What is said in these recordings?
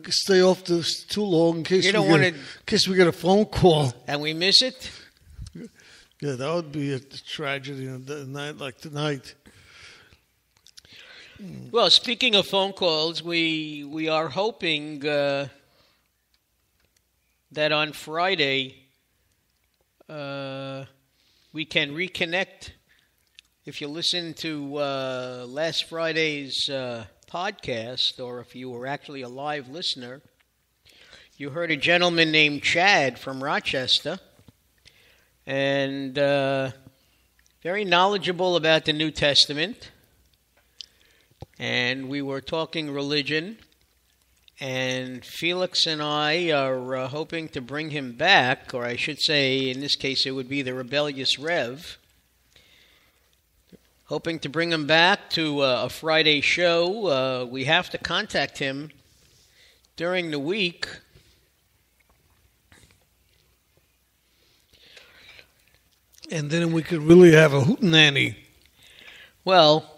stay off this too long in case in case we get a phone call. And we miss it? Yeah, that would be a tragedy on a night like tonight. Well, speaking of phone calls, we are hoping that on Friday we can reconnect. If you listen to last Friday's podcast, or if you were actually a live listener, you heard a gentleman named Chad from Rochester, and very knowledgeable about the New Testament. And we were talking religion, and Felix and I are hoping to bring him back, or I should say, in this case, it would be the rebellious Rev, hoping to bring him back to a Friday show. We have to contact him during the week. And then we could really have a hootenanny. Well,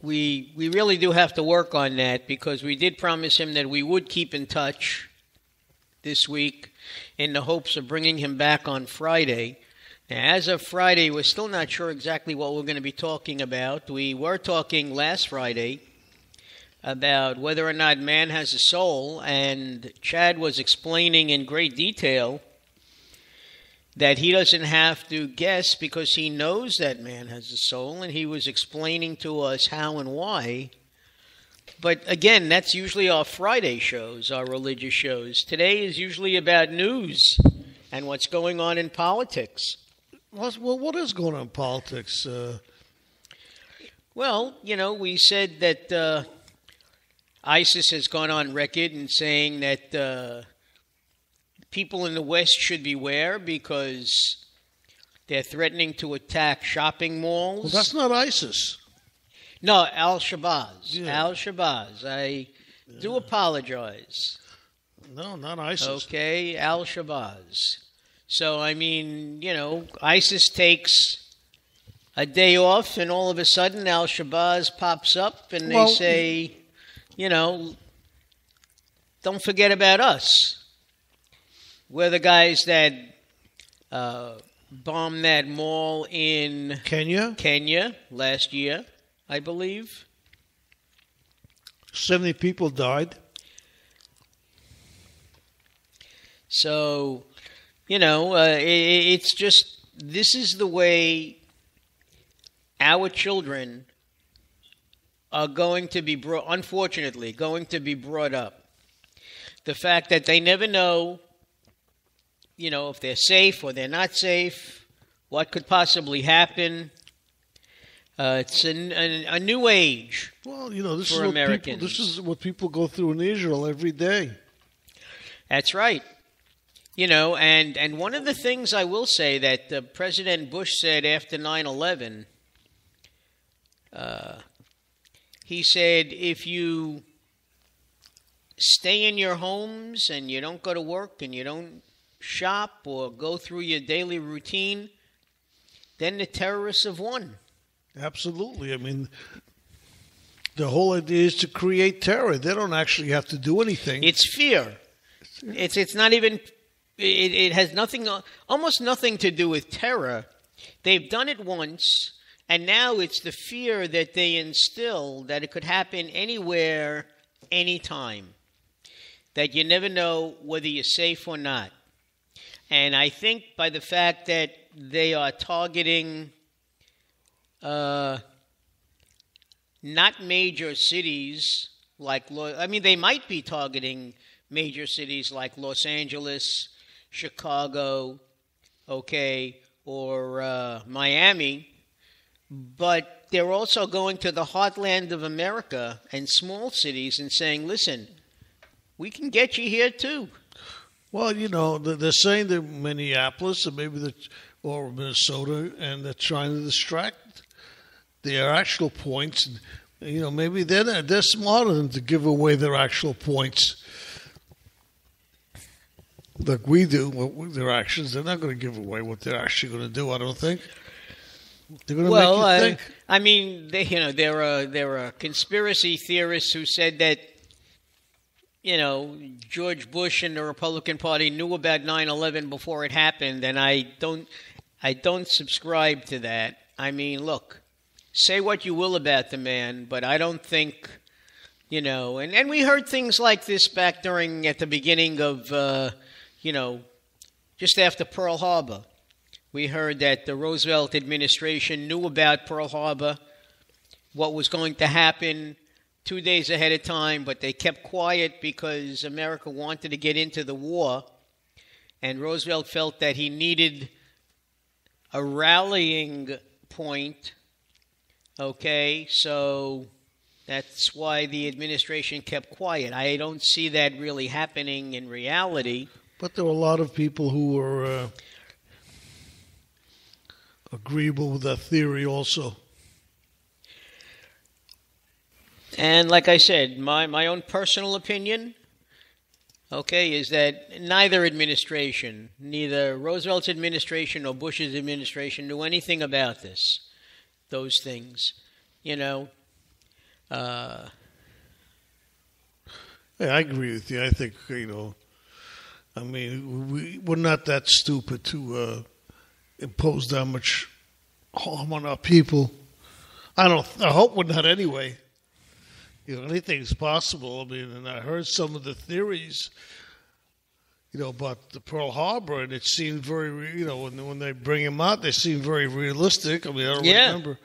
we really do have to work on that, because we did promise him that we would keep in touch this week in the hopes of bringing him back on Friday. Now, as of Friday, we're still not sure exactly what we're going to be talking about. We were talking last Friday about whether or not man has a soul, and Chad was explaining in great detail that he doesn't have to guess because he knows that man has a soul, and he was explaining to us how and why. But again, that's usually our Friday shows, our religious shows. Today is usually about news and what's going on in politics. Well, what is going on in politics? Well, we said that ISIS has gone on record in saying that people in the West should beware because they're threatening to attack shopping malls. Well, that's not ISIS. No, Al-Shabaaz. Yeah. Al-Shabaaz. I do apologize. No, not ISIS. Okay, Al-Shabaaz. So, ISIS takes a day off, and all of a sudden Al-Shabaaz pops up, and they say, don't forget about us. We're the guys that bombed that mall in Kenya last year, I believe. 70 people died. So, it's just, this is the way our children are going to be unfortunately, going to be brought up. The fact that they never know, if they're safe or they're not safe, what could possibly happen. It's a new age this for Americans. This is what people go through in Israel every day. That's right. And one of the things I will say that President Bush said after 9/11, he said, if you stay in your homes and you don't go to work and you don't shop or go through your daily routine, then the terrorists have won. Absolutely. The whole idea is to create terror. They don't actually have to do anything. It's fear. It's not even... It has almost nothing to do with terror. They've done it once, and now it's the fear that they instill that it could happen anywhere, anytime. That you never know whether you're safe or not. And I think by the fact that they are targeting not major cities they might be targeting major cities like Los Angeles, Chicago, or Miami, but they're also going to the heartland of America and small cities and saying, listen, we can get you here too. Well, they're saying that Minneapolis or Minnesota, and they're trying to distract their actual points. Maybe they're smarter than to give away their actual points. Like we do, with their actions, they're not going to give away what they're actually going to do. I don't think they're going to make you think. There are conspiracy theorists who said that George Bush and the Republican Party knew about 9/11 before it happened, and I don't subscribe to that. I mean, look, say what you will about the man, but I don't think, and we heard things like this back at the beginning of, just after Pearl Harbor. We heard that the Roosevelt administration knew about Pearl Harbor, what was going to happen 2 days ahead of time, but they kept quiet because America wanted to get into the war, and Roosevelt felt that he needed a rallying point. Okay, so that's why the administration kept quiet. I don't see that really happening in reality. But there were a lot of people who were agreeable with that theory also. And like I said, my own personal opinion, is that neither administration, neither Roosevelt's administration or Bush's administration, knew anything about those things, Yeah, I agree with you. I think, we're not that stupid to impose that much harm on our people. I hope we're not anyway. Anything's possible. And I heard some of the theories, about the Pearl Harbor, and it seemed very, when they bring them out, they seem very realistic. I don't remember.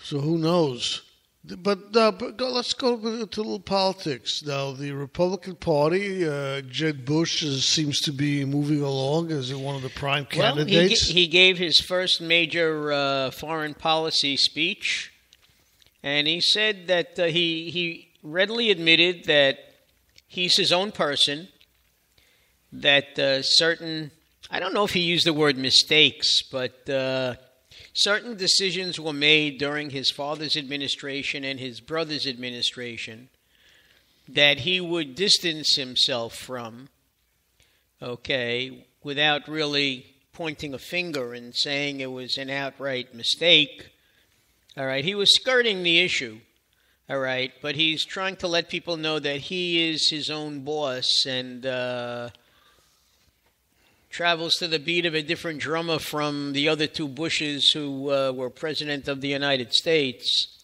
So who knows? But let's go to a little politics now. The Republican Party, Jeb Bush seems to be moving along as one of the prime candidates. Well, he gave his first major foreign policy speech. And he said that he readily admitted that he's his own person, that certain, I don't know if he used the word mistakes, but certain decisions were made during his father's administration and his brother's administration that he would distance himself from, without really pointing a finger and saying it was an outright mistake. All right, he was skirting the issue, all right, but he's trying to let people know that he is his own boss and travels to the beat of a different drummer from the other two Bushes who were president of the United States.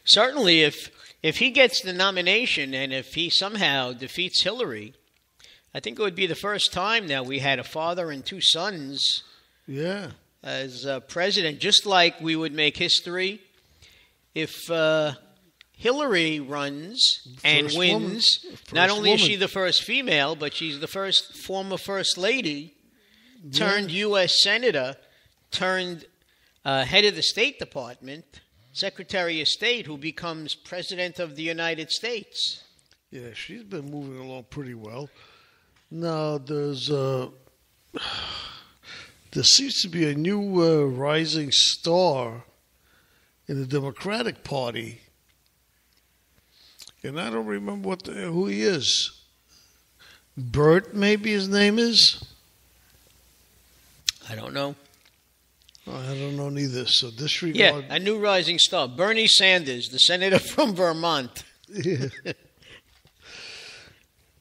Certainly, if he gets the nomination and if he somehow defeats Hillary, I think it would be the first time that we had a father and two sons. Yeah. As president, just like we would make history if Hillary runs and wins. Not only is she the first female, but she's the first former first lady, turned U.S. senator, turned head of the State Department, Secretary of State, who becomes president of the United States. Yeah, she's been moving along pretty well. Now, there seems to be a new rising star in the Democratic Party. And I don't remember who he is. Bert, maybe his name is? I don't know. I don't know neither, so disregard. Yeah, a new rising star. Bernie Sanders, the senator from Vermont. Yeah.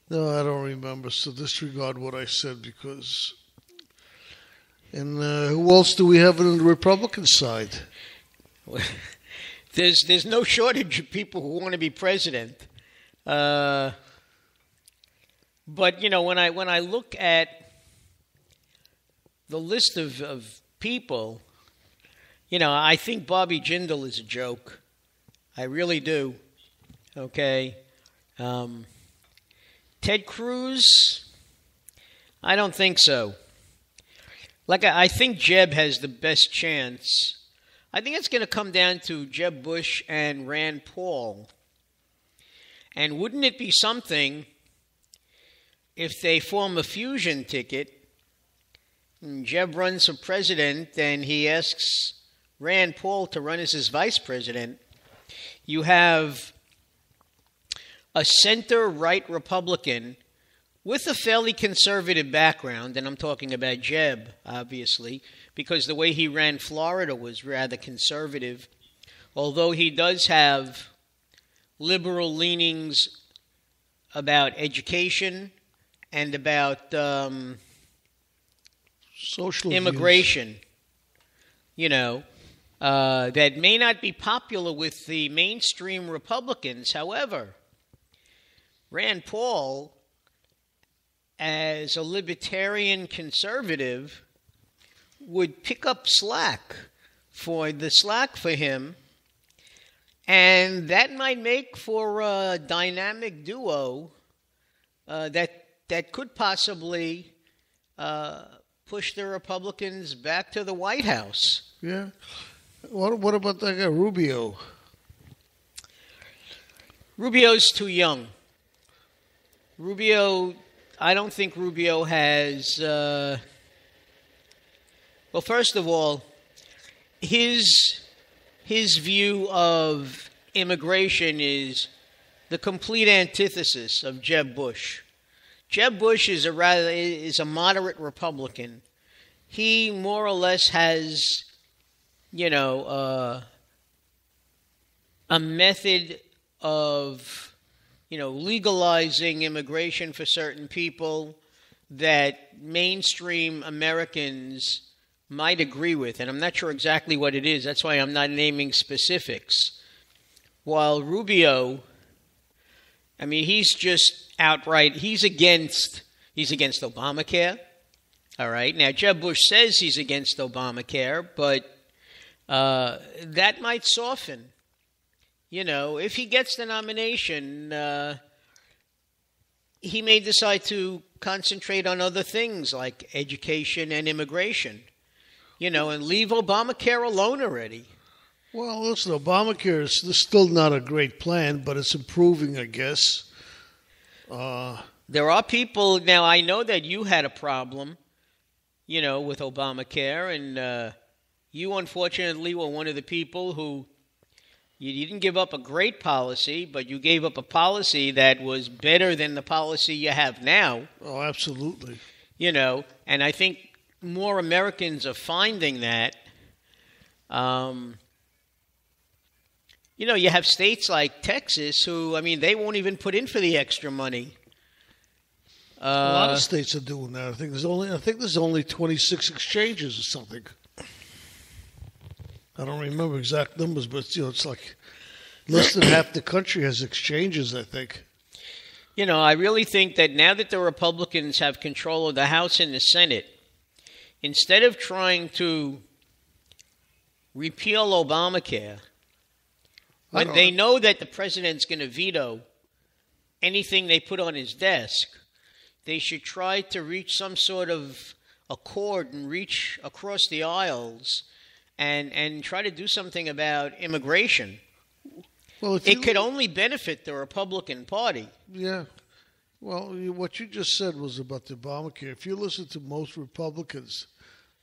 No, I don't remember, so disregard what I said because... And who else do we have on the Republican side? There's no shortage of people who want to be president. But when I look at the list of people, I think Bobby Jindal is a joke. I really do. Okay. Ted Cruz, I don't think so. I think Jeb has the best chance. I think it's going to come down to Jeb Bush and Rand Paul. And wouldn't it be something if they form a fusion ticket and Jeb runs for president and he asks Rand Paul to run as his vice president? You have a center-right Republican with a fairly conservative background, and I'm talking about Jeb, obviously, because the way he ran Florida was rather conservative, although he does have liberal leanings about education and about social immigration, views. That may not be popular with the mainstream Republicans. However, Rand Paul, as a libertarian conservative, would pick up slack for him, and that might make for a dynamic duo that could possibly push the Republicans back to the White House. Yeah. What about that guy Rubio? Rubio's too young. I don't think Rubio has... well, first of all, his view of immigration is the complete antithesis of Jeb Bush. Jeb Bush is a moderate Republican. He more or less has, a method of, legalizing immigration for certain people that mainstream Americans might agree with. And I'm not sure exactly what it is. That's why I'm not naming specifics. While Rubio, he's just outright, he's against Obamacare. All right. Now, Jeb Bush says he's against Obamacare, but that might soften. If he gets the nomination, he may decide to concentrate on other things like education and immigration, and leave Obamacare alone already. Well, listen, Obamacare is still not a great plan, but it's improving, I guess. There are people, now I know that you had a problem, with Obamacare, and you unfortunately were one of the people who, you didn't give up a great policy, but you gave up a policy that was better than the policy you have now. Oh, absolutely. And I think more Americans are finding that. You have states like Texas who, they won't even put in for the extra money. A lot of states are doing that. I think there's only 26 exchanges or something. I don't remember exact numbers, but it's like less than half the country has exchanges, I think. I really think that now that the Republicans have control of the House and the Senate, instead of trying to repeal Obamacare, when they know that the president's going to veto anything they put on his desk, they should try to reach some sort of accord and reach across the aisles and try to do something about immigration. Well, it could only benefit the Republican Party. Yeah. Well, what you just said was about the Obamacare. If you listen to most Republicans,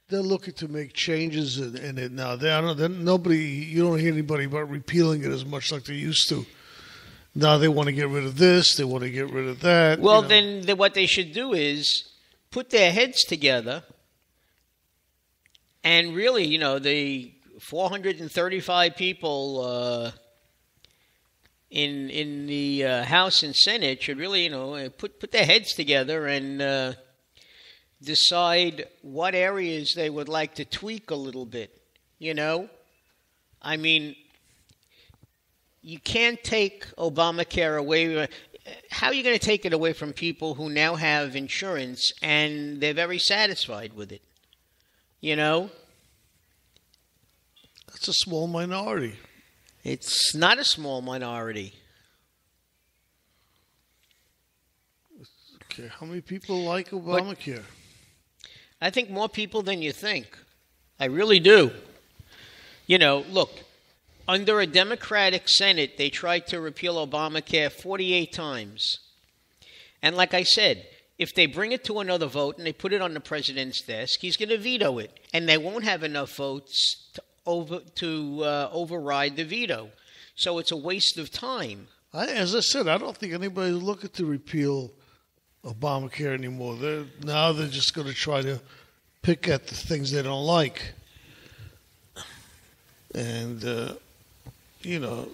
they're looking to make changes in it now. You don't hear anybody about repealing it as much like they used to. Now they want to get rid of this, they want to get rid of that. Well, then what they should do is put their heads together and really, the 435 people in the House and Senate should really, put their heads together and decide what areas they would like to tweak a little bit. You can't take Obamacare away. How are you going to take it away from people who now have insurance and they're very satisfied with it? That's a small minority. It's not a small minority. Okay, how many people like Obamacare? I think more people than you think. I really do. Look, under a Democratic Senate, they tried to repeal Obamacare 48 times. And like I said, if they bring it to another vote and they put it on the president's desk, he's going to veto it. And they won't have enough votes to override the veto. So it's a waste of time. As I said, I don't think anybody's looking to repeal Obamacare anymore. They're just going to try to pick at the things they don't like. And you know,